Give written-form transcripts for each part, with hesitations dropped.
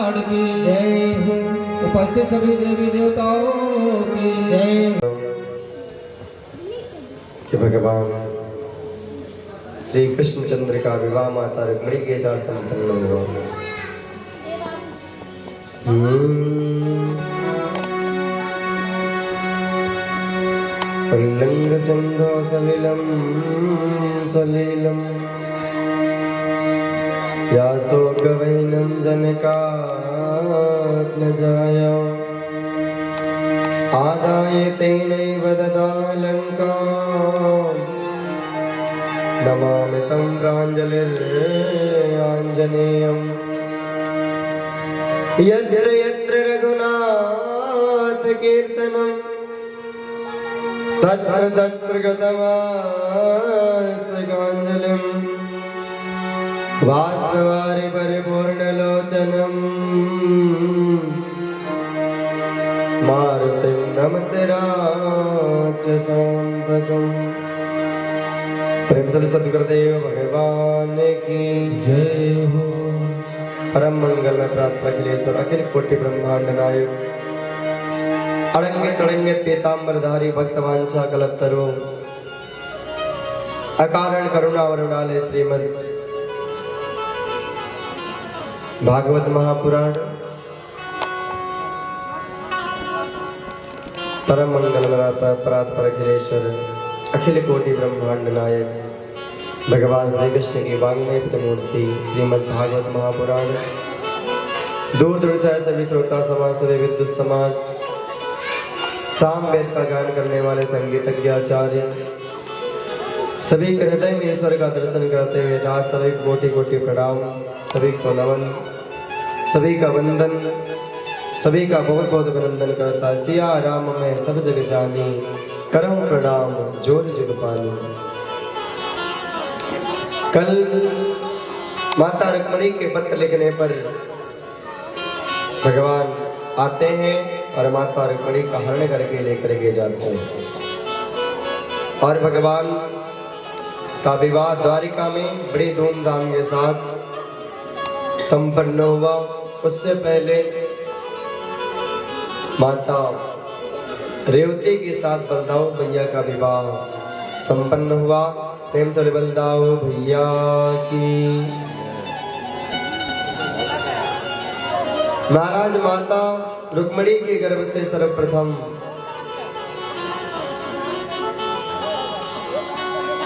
कल्याण की जय हो। उपस्थित सभी देवी देवताओं की जय। कि भगवान श्री कृष्णचंद्र का विवाह माता रुक्मिणी के साथ संपन्न हुआ। उल्लंघ सिंधो सलिलम सलीलम या शोकवैनं जनकात्मजाया आदाय तेनैव ददालङ्कां नमामि तं प्राञ्जलिराञ्जनेयम् यत्र यत्र रघुनाथ कीर्तनं तत्र तत्र कृतमास्तकाञ्जलिम् वाष्पवारि परिपूर्णलोचनम् मारुतिं नमते राक्षसान्तकम्। प्रेमतल सद्गुरुदेव भगवान की जय हो। परम मंगल में प्राप्त अखिलेश्वर अखिल कोटि ब्रह्मांड नायक अड़ंगे तड़ंगे पीतांबरधारी भक्तवांछा कल्पतरु अकारण करुणा वरुणालय श्रीमद् भागवत महापुराण परम मंगल परात पर अखिलेश्वर अखिल कोटि ब्रह्मांड नायक भगवान श्री कृष्ण की वांग्मय मूर्ति श्रीमद् भागवत महापुराण दूर दूर से सभी श्रोता समाज सभी विद्युत समाज साम वेद का गान करने वाले संगीतज्ञ आचार्य सभी के हृदय में ईश्वर का दर्शन करते हुए दास सभी कोटि कोटि प्रणाम, सभी को नमन, सभी का वंदन, सभी का बहुत बहुत अभिनंदन करता। सिया राम में सब जग जानी करम प्रणाम जोर जुग पानी। कल माता रुक्मिणी के पत्र लिखने पर भगवान आते हैं और माता रुक्मिणी का हरण करके लेकर के जाते हैं और भगवान का विवाह द्वारिका में बड़ी धूमधाम के साथ संपन्न हुआ। उससे पहले माता रेवती के साथ बलदाऊ भैया का विवाह संपन्न हुआ। प्रेम से बलदाऊ भैया की। महाराज माता रुक्मिणी के गर्भ से सर्वप्रथम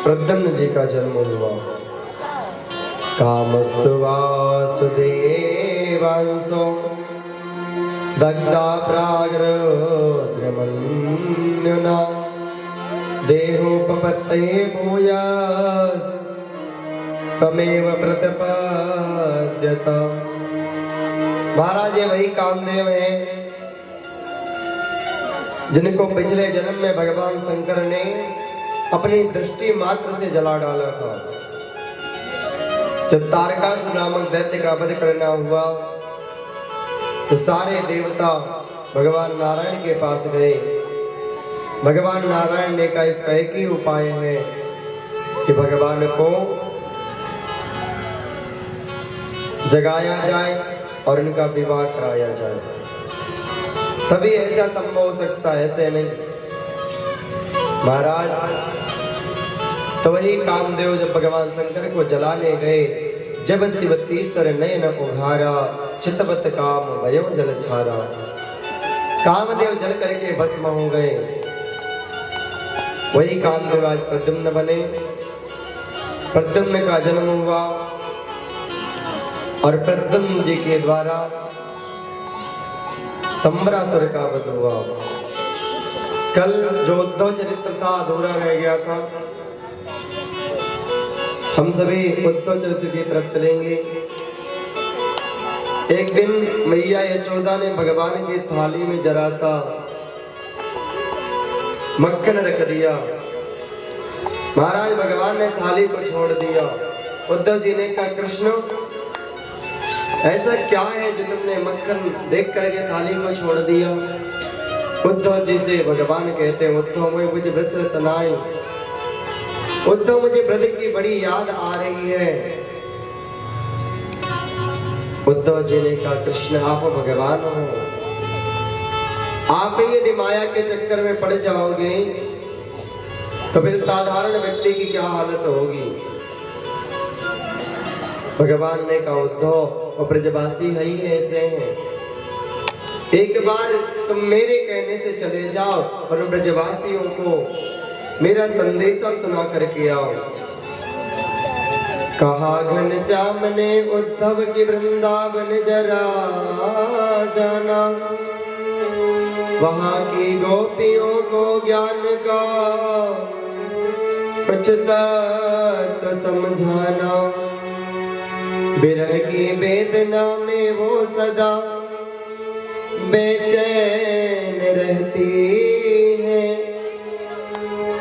प्रद्युम्न जी का जन्म हुआ। कामस्तु वासुदेवांसो दग्धा प्राग्रद्रमन्युना देहोपपत्तये भूयास् त्वमेव प्रतिपद्यत। महाराज ये वही कामदेव हैं जिनको पिछले जन्म में भगवान शंकर ने अपनी दृष्टि मात्र से जला डाला था। जब तारकासुर नामक दैत्य का वध करना हुआ तो सारे देवता भगवान नारायण के पास गए। भगवान नारायण ने कहा इसका एक ही उपाय है कि भगवान को जगाया जाए और इनका विवाह कराया जाए, तभी ऐसा संभव हो सकता है, ऐसे नहीं। महाराज तो वही कामदेव जब भगवान शंकर को जलाने गए, जब शिव तीसर नयन उघारा चितवत काम भयो जल छारा। कामदेव जल करके भस्म हो गए। वही कामदेव आज प्रद्युम्न बने। प्रद्युम्न का जन्म हुआ और प्रद्युम्न जी के द्वारा संबरासुर का वध हुआ। कल जो उद्धव चरित्र था अधूरा रह गया था। हम सभी उद्धव चरित्र की तरफ चलेंगे। एक दिन मैया यशोदा ने भगवान की थाली में जरा सा मक्खन रख दिया। महाराज भगवान ने थाली को छोड़ दिया। उद्धव जी ने कहा कृष्ण ऐसा क्या है जो तुमने मक्खन देख करके थाली को छोड़ दिया। उद्धव जी से भगवान कहते हैं उद्धव मुझे विस्मृत नाई, उद्धव मुझे ब्रज की बड़ी याद आ रही है। उद्धव जी ने कहा कृष्ण आप भगवान हो, आप यदि माया के चक्कर में पड़ जाओगे तो फिर साधारण व्यक्ति की क्या हालत होगी। भगवान ने कहा उद्धव ब्रजवासी है ही ऐसे हैं, एक बार तुम मेरे कहने से चले जाओ और ब्रजवासियों को मेरा संदेशा सुना करके आओ। कहा घनश्याम ने उद्धव की वृंदावन जरा जाना, वहां की गोपियों को ज्ञान का कुछ तत्व समझाना। विरह की वेदना में वो सदा बेचैन रहती है,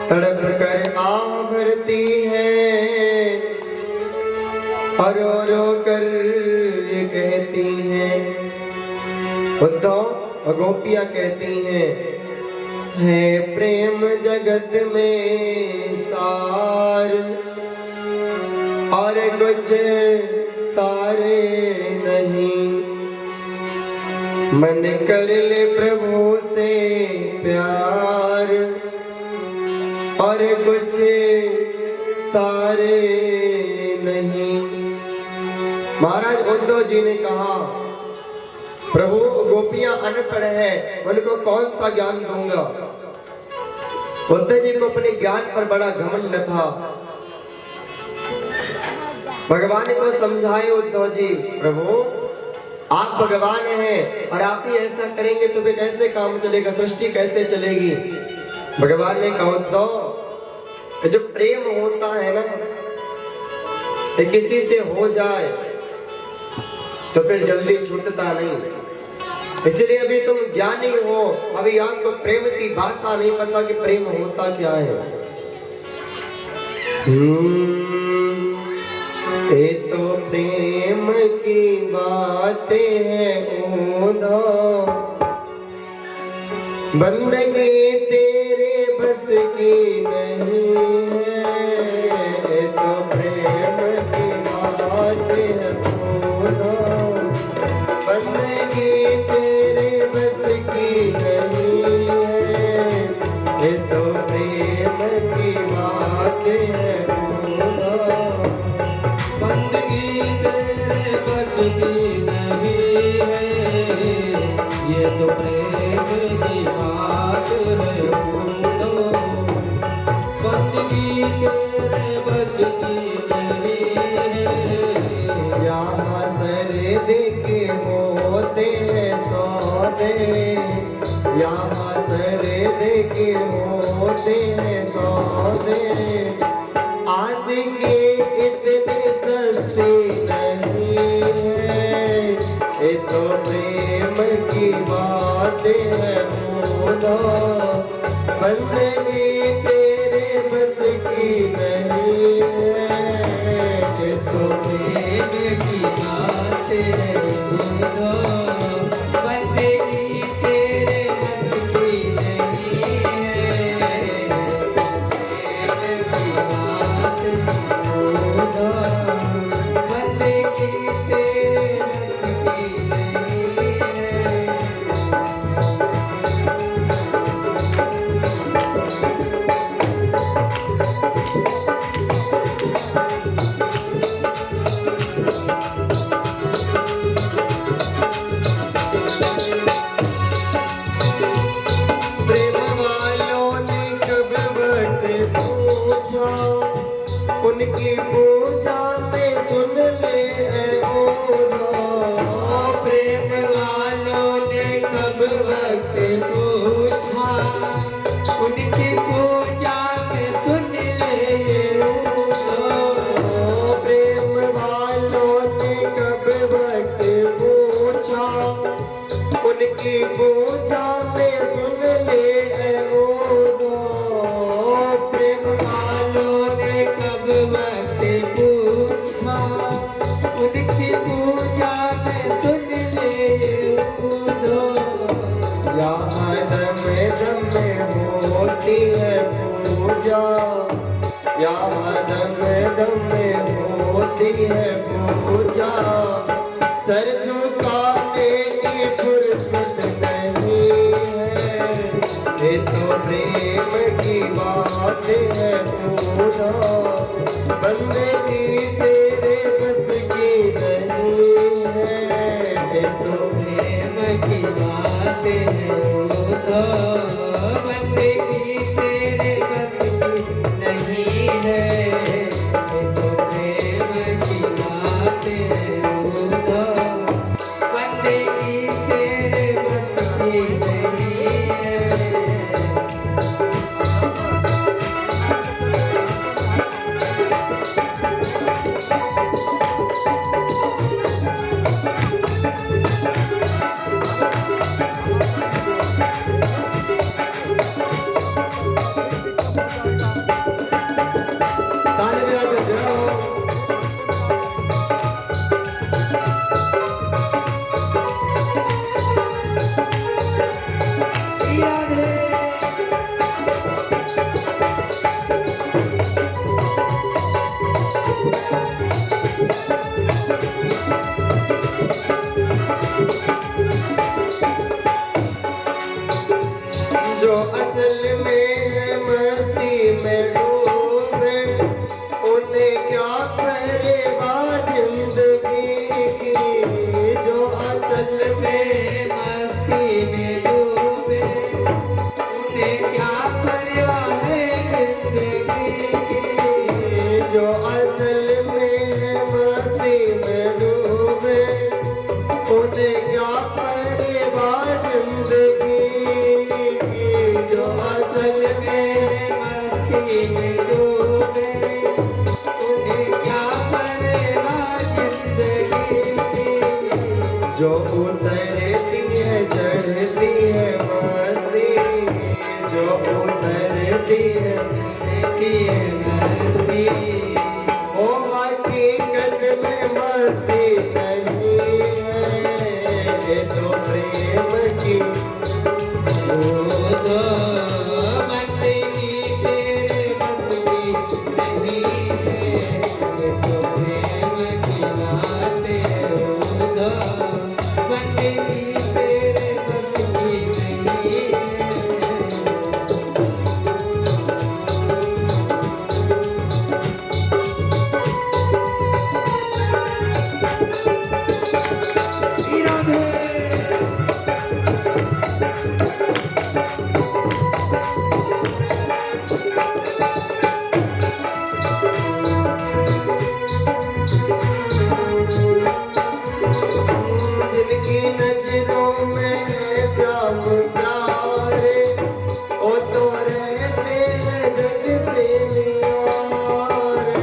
तड़प कर आह भरती है और रो कर ये कहती हैं। उद्धव गोपियां कहती हैं, है प्रेम जगत में सार और कुछ सारे नहीं, मन कर ले प्रभु से प्यार और कुछ सारे नहीं। महाराज उद्धव जी ने कहा प्रभु गोपियां अनपढ़ है, उनको कौन सा ज्ञान दूंगा। उद्धव जी को अपने ज्ञान पर बड़ा घमंड था। भगवान को समझाए उद्धव जी, प्रभु आप भगवान हैं और आप ही ऐसा करेंगे तो फिर कैसे काम चलेगा, सृष्टि कैसे चलेगी। भगवान ने कहा उद्धव जो प्रेम होता है ना, ये किसी से हो जाए तो फिर जल्दी छूटता नहीं, इसलिए अभी तुम ज्ञानी हो, अभी आपको प्रेम की भाषा नहीं पता कि प्रेम होता क्या है। ये तो प्रेम की बातें हैं उद्धव, बंदगी तेरे बस की नहीं है। ये तो प्रेम की बातें हैं उद्धव, बंदगी तेरे बस की नहीं है। ये तो प्रेम की बातें हैं उद्धव, बंदगी तेरे बस की नहीं है। ये तो प्रेम की बात है उद्धव, बंदगी तेरे बस की नहीं है। यहाँ सरदे के होते हैं सौदे, यहाँ सरदे के होते हैं सौदे, आशिकी इतनी सस्ती नहीं है। ये तो प्रेम की बातें हैं उद्धव, बंदगी तेरे बस की नहीं है। ये तो प्रेम की बातें हैं उद्धव, बंदगी तेरे बस की नहीं है। प्रेम की बात उद्धव, बंदगी तेरे बस की नहीं है। प्रेम वालों ने कब वक्त पूछा, उनकी पूजा में सुन ले उद्धव। प्रेम वालों ने कब वक्त पूछा, उनकी पूजा में सुन ले उद्धव। प्रेम वालों ने कब वक्त पूछा, उनकी पूजा में सुन ले उद्धव। प्रेम वालों ने कब वक्त पूछा, उनकी पूजा में सुन ले उद्धव। यहाँ दम दम में होती है पूजा, यहाँ दम दम में होती है पूजा, सर झुकाने की फुर्सत नहीं है, ये तो प्रेम की बात है पूरा, बंदगी तेरे बस की नहीं है, ये तो प्रेम की बात है पूरा, बंदगी तेरे बस की नहीं है, ये तो प्रेम की बात है पूरा, बंदगी तेरे बस की नहीं है। ताली बजा के जाओ। जो असल में है मस्ती में डूबे, उन्हें क्या परवाह जिंदगी की, जो असल में मस्ती में डूबे, उन्हें क्या परवाह है जिंदगी की, जो असल में है मस्ती में डूबे, उन्हें क्या परवाह जिंदगी की, जो असल में मस्ती में डूबे, उन्हें क्या परवाह जिंदगी की, जो उतरती है चढ़ती है मस्ती, जो उतरती है रहती है मस्ती, ओ हकीकत में मस्ती नहीं है, ये तो प्रेम की वो तो बंदगी तेरे बस की नहीं है, ये तो प्रेम की बात है, वो तो बंदगी तेरे बस की नहीं है। जिनकी नजरों में है श्याम प्यारे, ओ तो रहते हैं जग से नियारे,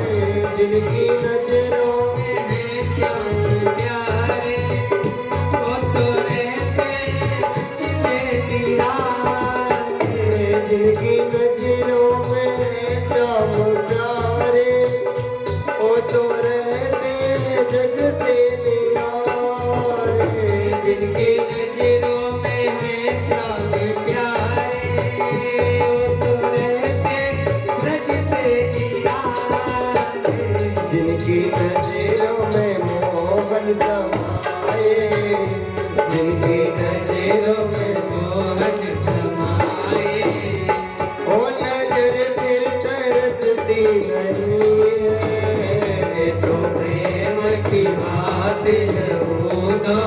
जिनकी नजरों जिनकी नजरों में है श्याम प्यारे, ओ तो रहते हैं जग से नियारे, जिनकी नजरों में है श्याम प्यारे, वो तो रहते ब्रज से निराले, जिनकी नजरों में मोहन समाए, जिनकी नजरों में मोहन समाए, ओ नजर फिर तरसती नहीं है, ये तो प्रेम की बात है वो तो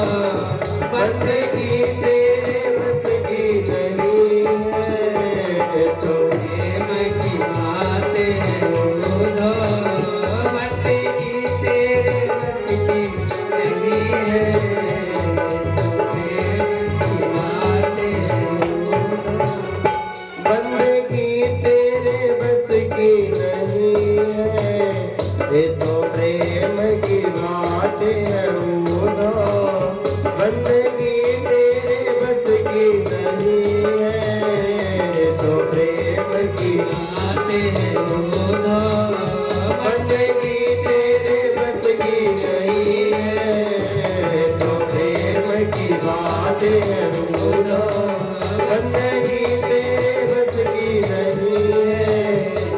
बंदगी तेरे बस की नहीं है, ये तो प्रेम की बात है वो तो बंदगी तेरे बस की नहीं है, प्रेम की बात है वो तो बंदगी तेरे बस की नहीं है, ये तो प्रेम की बात है वो तो बंदगी तेरे बस की नहीं है, ये तो प्रेम की बात है वो तो बंदगी तेरे बस की नहीं है, ये तो प्रेम की बात है वो तो बंदगी तेरे बस की नहीं है,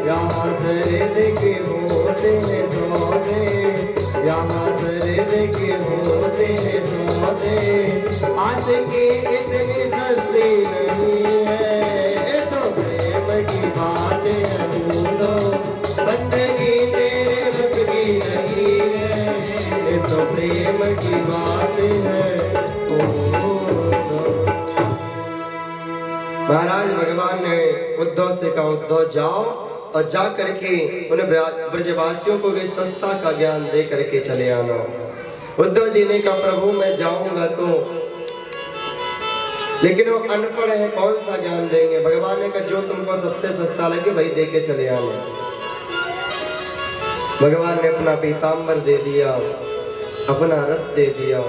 यहाँ सरद के होते हैं सौदे, यहाँ शरीर के होते सोते आस के इतनी सस्ती नहीं है। ये तो प्रेम की बात है तो बंदगी तेरे बस की नहीं है। ये तो प्रेम की बात है। महाराज भगवान ने उद्धव से कहा, उद्धव जाओ और जा करके उन्हें ब्रजवासियों को भी सस्ता का ज्ञान दे करके चले आना। उद्धव जी ने कहा, प्रभु मैं जाऊंगा तो, लेकिन वो अनपढ़ है, कौन सा ज्ञान देंगे। भगवान ने कहा, जो तुमको सबसे सस्ता लगे वही दे के चले आना। भगवान ने अपना पीताम्बर दे दिया, अपना रथ दे दिया।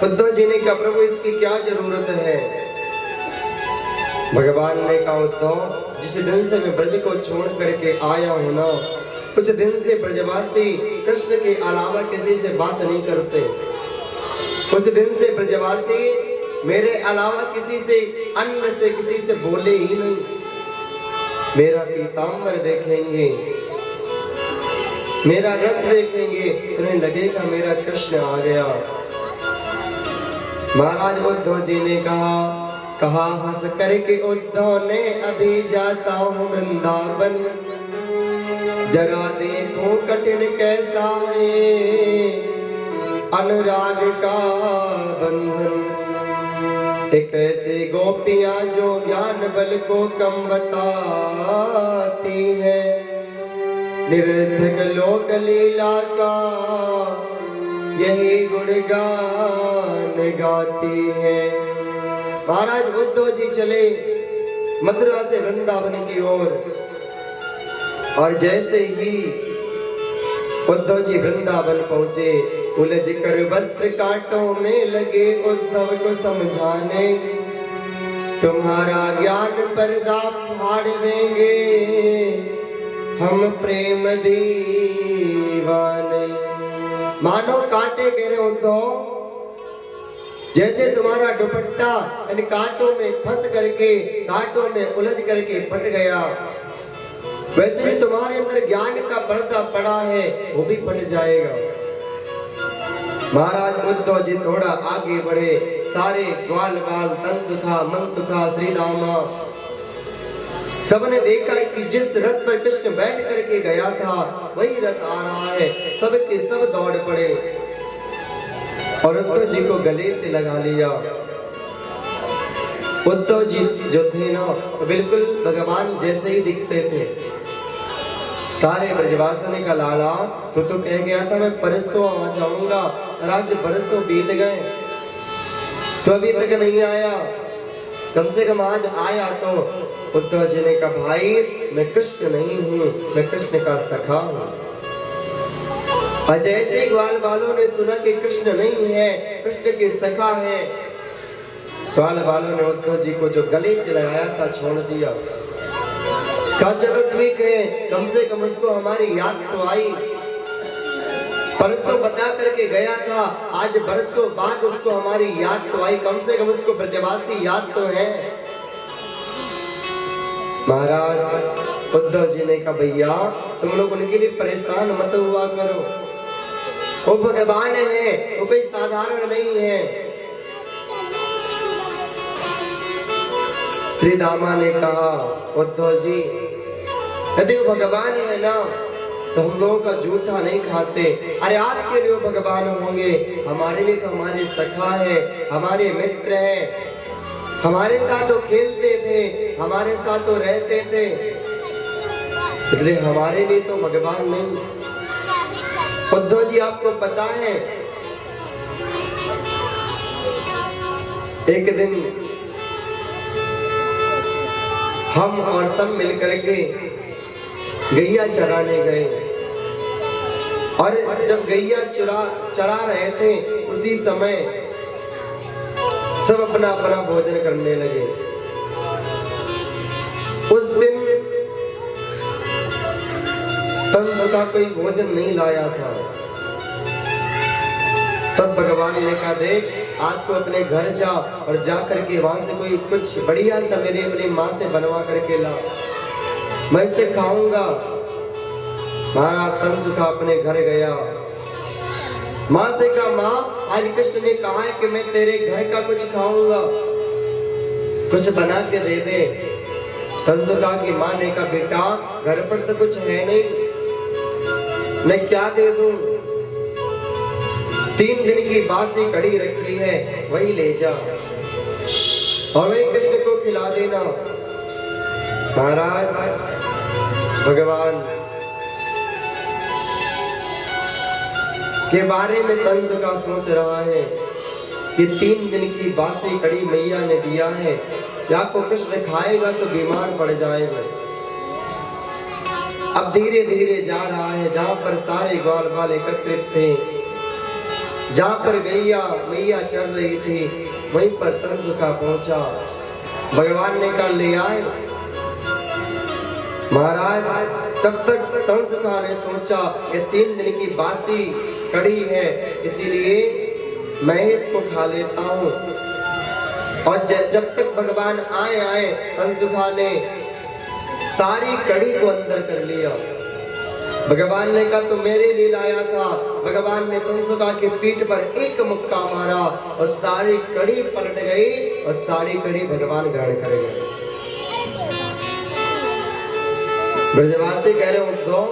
उद्धव जी ने कहा, प्रभु इसकी क्या जरूरत है। भगवान ने कहा, उद्धव जिस दिन से मैं ब्रज को छोड़ करके आया हूं ना, उस दिन से ब्रजवासी कृष्ण के अलावा किसी से बात नहीं करते। उस दिन से ब्रजवासी मेरे अलावा किसी से, अन्य से किसी से बोले ही नहीं। मेरा पीताम्बर देखेंगे, मेरा रथ देखेंगे, उन्हें लगेगा मेरा कृष्ण आ गया। महाराज उद्धव जी ने कहा हंस करके उद्धव ने, अभी जाता हूँ वृंदावन, जरा देखो कठिन कैसा है अनुराग का बंधन। एक ऐसी गोपियां जो ज्ञान बल को कम बताती है, निरर्थक लोक लीला का यही गुणगान गाती है। महाराज उद्धव जी चले मथुरा से वृंदावन की ओर, और जैसे ही उद्धव जी वृंदावन पहुंचे, उलझ कर वस्त्र कांटों में लगे उद्धव को समझाने, तुम्हारा ज्ञान पर्दा फाड़ देंगे हम प्रेम दीवाने। मानो कांटे घेरे उद्धव, जैसे तुम्हारा दुपट्टा इन कांटों में फंस करके, कांटों में उलझ करके फट गया, वैसे ही तुम्हारे अंदर ज्ञान का पर्दा पड़ा है, वो भी फट जाएगा। महाराज उद्धव जी थोड़ा आगे बढ़े, सारे ग्वाल बाल तन सुखा मन सुखा श्री दामा सबने देखा कि जिस रथ पर कृष्ण बैठ करके गया था वही रथ आ रहा है। सबके सब दौड़ पड़े और उद्धव जी को गले से लगा लिया। उद्धव जी जो थे ना, बिल्कुल भगवान जैसे ही दिखते थे। सारे ब्रजवासियों का लाला तो कह गया था मैं परसों आ जाऊंगा, और आज बरसों बीत गए तो अभी तक नहीं आया, कम से कम आज आया तो। उद्धव जी ने कहा, भाई मैं कृष्ण नहीं हूँ, मैं कृष्ण का सखा हूँ। और जैसे ग्वाल बालों ने सुना कि कृष्ण नहीं है, कृष्ण के सखा है, ग्वाल बालों ने उद्धव जी को जो गले से लगाया था छोड़ दिया। कहा चलो ठीक है, कम से कम उसको हमारी याद तो आई। परसों बता करके गया था, आज बरसों बाद उसको हमारी याद तो आई, कम से कम उसको ब्रजवासी याद तो है। महाराज उद्धव जी ने कहा, भैया तुम लोग उनके लिए परेशान मत हुआ करो, वो भगवान है, वो कोई साधारण नहीं है। श्री दामा ने कहा, उद्धव जी यदि वो भगवान है ना तो हम लोगों का जूठा नहीं खाते। अरे आपके लिए वो भगवान होंगे, हमारे लिए तो हमारे सखा है, हमारे मित्र हैं, हमारे साथ तो खेलते थे, हमारे साथ तो रहते थे, इसलिए हमारे लिए तो भगवान नहीं। उद्धव जी आपको पता है, एक दिन हम और सब मिलकर के गैया चराने गए, और जब गैया चरा रहे थे उसी समय सब अपना अपना भोजन करने लगे। उस दिन तंस का कोई भोजन नहीं लाया था। तब भगवान ने कहा, देख आज तो अपने घर जा और जा करके वहां से कोई कुछ बढ़िया सा मेरे अपनी माँ से बनवा करके ला, मैं इसे खाऊंगा। महाराज तंसुका अपने घर गया। माँ से कहा, माँ आज कृष्ण ने कहा है कि मैं तेरे घर का कुछ खाऊंगा, कुछ बना के दे दे। तंसुका की माँ ने कहा, बेटा घर पर तो कुछ है नहीं, मैं क्या दे दूं? 3 दिन की बासी कड़ी रखी है, वही ले जा और वही कृष्ण को खिला देना। महाराज भगवान के बारे में तंसुका सोच रहा है कि 3 दिन की बासी कड़ी मैया ने दिया है, या को कृष्ण खाएगा तो बीमार पड़ जाएगा। अब धीरे धीरे जा रहा है, जहां पर सारे ग्वाल बाल एकत्रित थे, जहां पर गैया मैया चढ़ रही थी, वहीं पर तंसुका पहुंचा। भगवान ने कहा, ले आए। महाराज तब तक तंसुका ने सोचा कि 3 दिन की बासी कड़ी है, इसीलिए मैं इसको खा लेता हूं। और जब तक भगवान आए तंसुका ने सारी कड़ी को अंदर कर लिया। भगवान ने कहा, तो मेरे लिए लाया था। भगवान ने तंसुका की पीठ पर एक मुक्का मारा और सारी कड़ी पलट गई और सारी कड़ी भगवान ग्रहण कर गए। ब्रजवासी कह रहे, उद्धव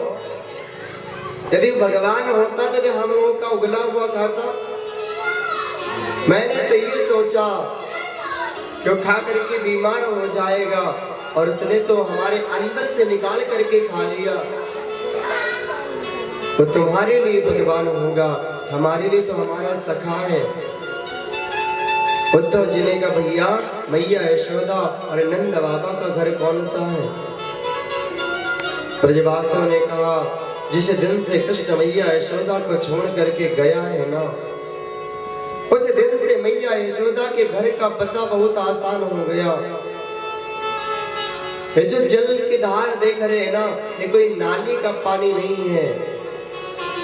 यदि भगवान होता तो कि हम लोगों का उगला हुआ खाता? मैंने तो ये सोचा कि खा करके बीमार हो जाएगा, और उसने तो हमारे अंदर से निकाल करके खा लिया। तो तुम्हारे लिए भगवान होगा, हमारे लिए तो हमारा सखा है। उद्धव जी ने कहा, भैया मैया यशोदा और नंद बाबा का घर कौन सा है? ब्रजवासियों ने कहा, जिस दिन से कृष्ण मैया यशोदा को छोड़ करके गया है ना, उस दिन से मैया यशोदा के घर का पता बहुत आसान हो गया। ये जो जल की धार देख रहे हैं ना, ये कोई नाली का पानी नहीं है,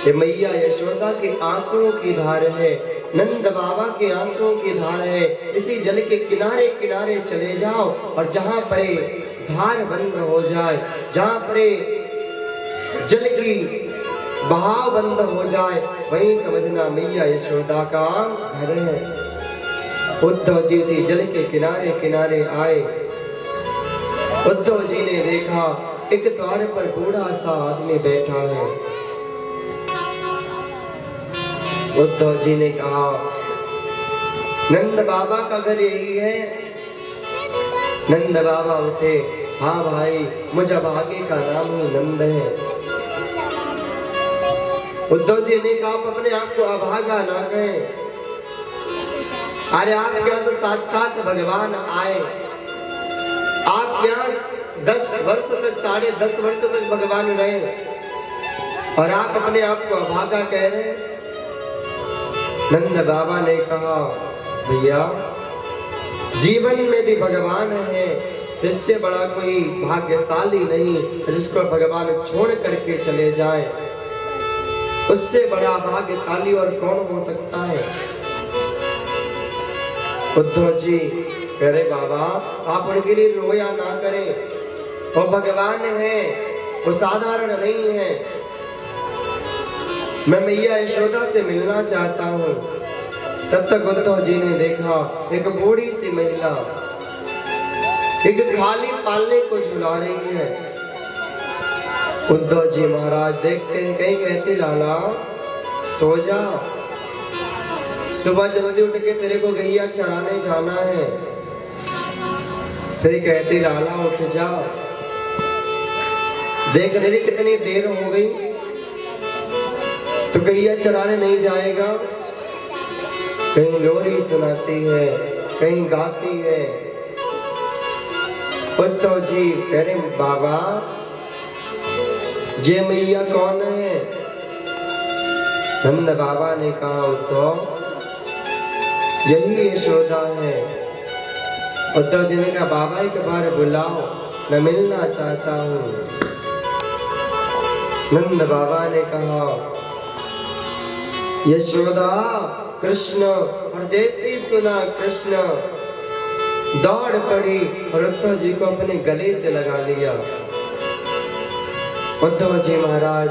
ये मैया यशोदा के आंसुओं की धार है, नंद बाबा के आंसुओं की धार है। इसी जल के किनारे किनारे चले जाओ और जहां पर धार बंद हो जाए, जहां पर जल की बहाव बंद हो जाए, वहीं समझना मैया यशोदा का घर है। उद्धव जी से जल के किनारे किनारे आए। उद्धव जी ने देखा एक द्वार पर बूढ़ा सा आदमी बैठा है। उद्धव जी ने कहा, नंद बाबा का घर यही है? नंद बाबा उठे, हाँ भाई, मुझे भागे का नाम ही नंद है। उद्धव जी ने कहा, आप अपने आप को अभागा ना कहें, अरे आप क्या तो साक्षात भगवान आए। आप यहाँ 10 वर्ष तक 10.5 वर्ष तक भगवान रहे और आप अपने आप को अभागा कह रहे हैं। नंद बाबा ने कहा, भैया जीवन में यदि भगवान है, इससे बड़ा कोई भाग्यशाली नहीं जिसको भगवान छोड़ करके चले जाए। उससे बड़ा भाग्यशाली और कौन हो सकता है? उद्धव जी कह रहे, बाबा आप उनके लिए रोया ना करें, वो भगवान है, वो साधारण नहीं है। मैं मैया यशोदा से मिलना चाहता हूँ। तब तक उद्धव जी ने देखा एक बूढ़ी सी महिला एक खाली पालने को झुला रही है। उद्धव जी महाराज देखते हैं, कहीं कहते, लाला सो जा, सुबह जल्दी उठ के तेरे को गैया चराने जाना है। फिर कहते, लाला उठ जा, देख रहे कितनी देर हो गई, तो गैया चराने नहीं जाएगा? कहीं लोरी सुनाती है, कहीं गाती है। उद्धव जी कह रहे, बाबा जे मैया कौन है? नंद बाबा ने कहा, उद्धव यही यशोदा है। उद्धव जी ने कहा, बाबा एक बार बुलाओ, मैं मिलना चाहता हूँ। नंद बाबा ने कहा, यशोदा कृष्ण, और जैसे ही सुना कृष्ण दौड़ पड़ी और उद्धव जी को अपने गले से लगा लिया। उद्धव जी महाराज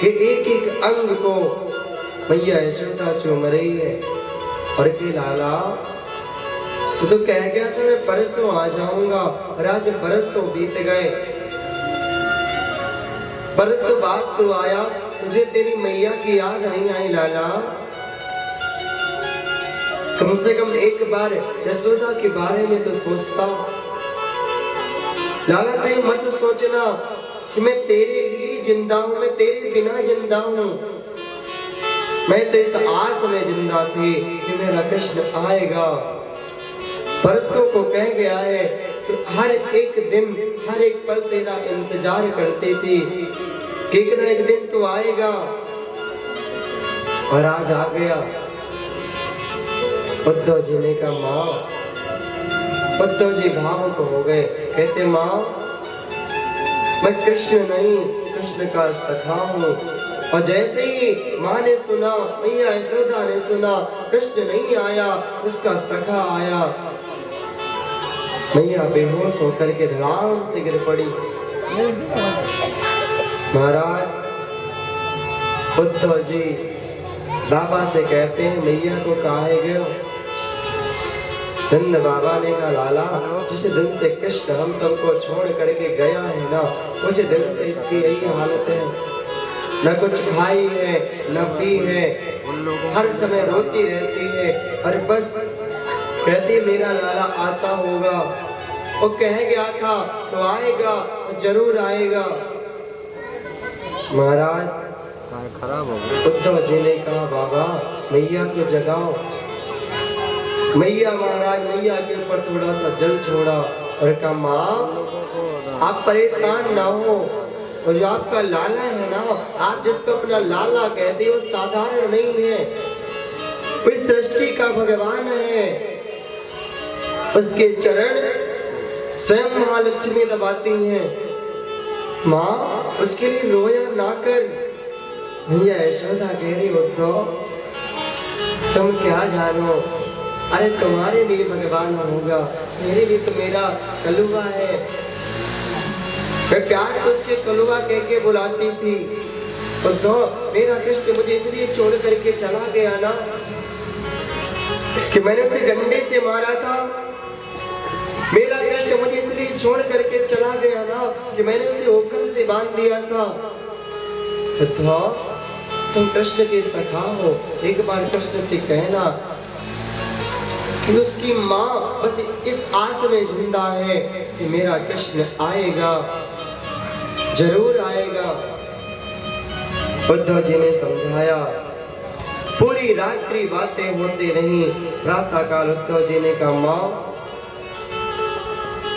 के एक एक अंग को मैया यशोदा चूम रही है और के लाला तो कह गया था मैं परसों आ जाऊंगा और आज बरसों बीत गए। बरसों बाद तू आया, तुझे तेरी मैया की याद नहीं आई लाला? कम से कम एक बार यशोदा के बारे में तो सोचता। लाला तो ये मत सोचना कि मैं तेरे लिए जिंदा हूं, मैं तेरे बिना जिंदा हूं। मैं तो इस आस में जिंदा थी कि मेरा कृष्ण आएगा। परसों को कह गया है तो हर एक दिन हर एक पल तेरा इंतजार करती थी कि एक ना एक दिन तो आएगा, और आज आ गया। उद्धव जी ने कहा माँ, उद्धव जी भावुक हो गए, कहते माँ मैं कृष्ण नहीं कृष्ण का सखा हूँ। और जैसे ही माँ ने सुना, मैया यशोदा ने सुना कृष्ण नहीं आया उसका सखा आया, मैया बेहोश होकर के धड़ाम से गिर पड़ी। महाराज उद्धव जी बाबा से कहते हैं मैया को कहा गए? नंद बाबा ने कहा लाला जिस दिन से कृष्ण हम सबको छोड़ करके गया है ना, उस दिन से इसकी यही हालत है, न कुछ खाई है न पी है, हर समय रोती रहती है और बस कहती मेरा लाला आता होगा। वो कह गया था तो आएगा, जरूर आएगा। महाराज खराब हो गया। उद्धव जी ने कहा बाबा मैया को जगाओ। मैया महाराज मैया के ऊपर थोड़ा सा जल छोड़ा और कहा माँ आप परेशान ना हो, और जो आपका लाला है ना, आप जिसको अपना लाला कहते हो साधारण नहीं है, इस सृष्टि का भगवान है। उसके चरण स्वयं महालक्ष्मी दबाती हैं। माँ उसके लिए रोया ना कर। भैया यशोदा कह रही उद्धव तुम क्या जानो, अरे तुम्हारे लिए भगवान होगा, मेरे लिए तो मेरा कलुआ है। मैं प्यार सोच के कलुआ कह के बुलाती थी। उद्धव मेरा कृष्ण मुझे इसलिए छोड़ करके चला गया ना कि मैंने उसे डंडे से मारा था। मेरा कृष्ण मुझे इसलिए छोड़ करके चला गया ना कि मैंने उसे ओखल से बांध दिया था। उद्धव तुम कृष्ण के सखा हो, एक बार कृष्ण से कहना कि उसकी माँ बस इस आस में जिंदा है कि मेरा कृष्ण आएगा, जरूर आएगा। उद्धव जी ने समझाया। पूरी रात्रि बातें होती रही। प्रातः काल उद्धव जी ने कहा माँ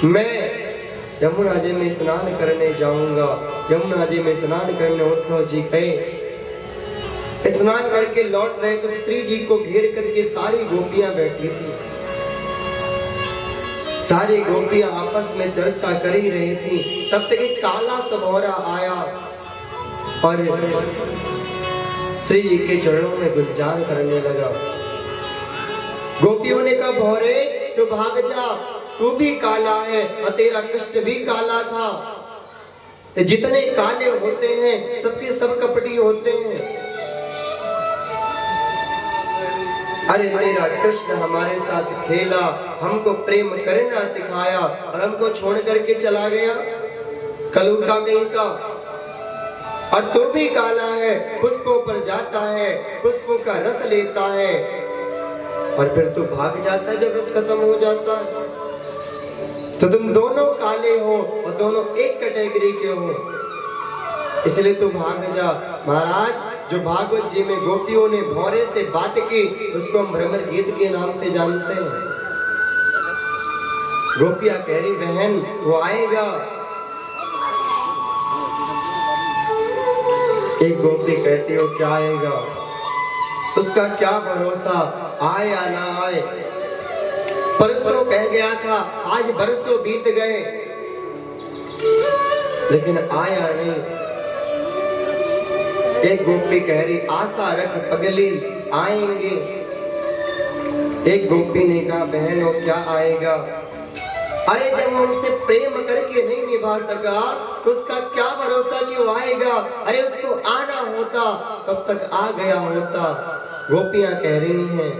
मैं यमुना जी में स्नान करने जाऊंगा। यमुना जी में स्नान करने उद्धव जी गए। स्नान करके लौट रहे तो श्री जी को घेर करके सारी गोपियां बैठी थी। सारी गोपियां आपस में चर्चा कर ही रही थी। तब तक एक काला सबौरा आया और श्री जी के चरणों में गुंजान करने लगा। गोपियों ने कहा भौरे तू भाग जा, तू भी काला है और तेरा कृष्ण भी काला था। जितने काले होते हैं सबके सब कपटी होते हैं। अरे तेरा कृष्ण हमारे साथ खेला, हमको प्रेम करना सिखाया और हमको छोड़ करके चला गया, कलूटा कहीं का। और तू भी काला है, पुष्पों पर जाता है, पुष्पों का रस लेता है और फिर तू भाग जाता है जब रस खत्म हो जाता है। तो तुम दोनों काले हो और दोनों एक कैटेगरी के हो, इसलिए तू भाग जा। महाराज जो भागवत जी में गोपियों ने भौरे से बात की उसको हम भ्रमर गीत के नाम से जानते हैं। गोपिया कह रही बहन वो आएगा। एक गोपी कहती हो क्या आएगा, उसका क्या भरोसा, आए या ना आए। परसों कह गया था, आज बरसों बीत गए लेकिन आया नहीं। एक गोपी कह रही आशा रख पगली आएंगे। एक गोपी ने कहा बहन वो क्या आएगा। अरे जब वो हमसे प्रेम करके नहीं निभा सका तो उसका क्या भरोसा कि वो आएगा। अरे उसको आना होता कब तक आ गया होता। गोपियां कह रही हैं